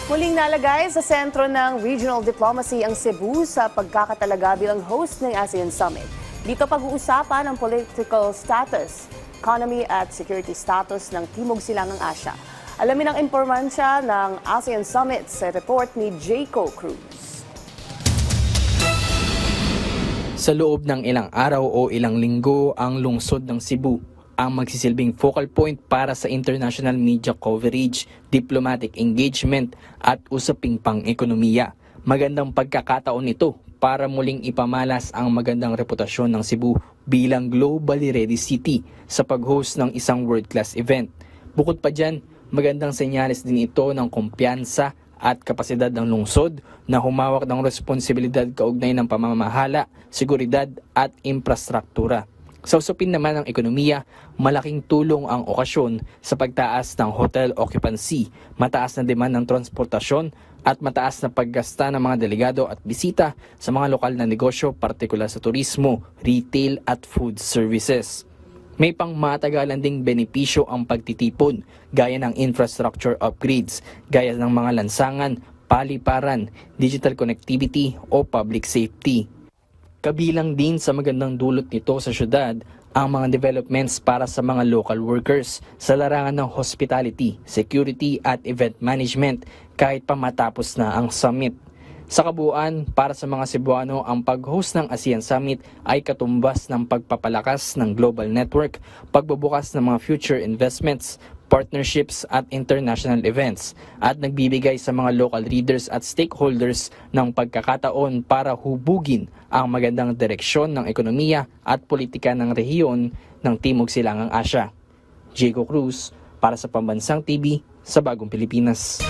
Muling nalagay sa sentro ng regional diplomacy ang Cebu sa pagkakatalaga bilang host ng ASEAN Summit. Dito pag-uusapan ang political status, economy at security status ng Timog Silangang Asya. Alamin ang impormansya ng ASEAN Summit sa report ni Jayco Cruz. Sa loob ng ilang araw o ilang linggo, ang lungsod ng Cebu ang magsisilbing focal point para sa international media coverage, diplomatic engagement at usaping pang-ekonomiya. Magandang pagkakataon ito para muling ipamalas ang magandang reputasyon ng Cebu bilang globally ready city sa pag-host ng isang world-class event. Bukod pa dyan, magandang senyales din ito ng kumpiyansa at kapasidad ng lungsod na humawak ng responsibilidad kaugnay ng pamamahala, seguridad at infrastruktura. Sa usapin naman ng ekonomiya, malaking tulong ang okasyon sa pagtaas ng hotel occupancy, mataas na demand ng transportasyon at mataas na paggasta ng mga delegado at bisita sa mga lokal na negosyo, partikular sa turismo, retail at food services. May pangmatagalan ding benepisyo ang pagtitipon gaya ng infrastructure upgrades, gaya ng mga lansangan, paliparan, digital connectivity o public safety. Kabilang din sa magandang dulot nito sa syudad ang mga developments para sa mga local workers sa larangan ng hospitality, security at event management kahit pa matapos na ang summit. Sa kabuuan, para sa mga Cebuano, ang pag-host ng ASEAN Summit ay katumbas ng pagpapalakas ng global network, pagbubukas ng mga future investments, partnerships at international events at nagbibigay sa mga local leaders at stakeholders ng pagkakataon para hubugin ang magandang direksyon ng ekonomiya at politika ng rehiyon ng Timog Silangang Asya. Jayco Cruz para sa Pambansang TV sa Bagong Pilipinas.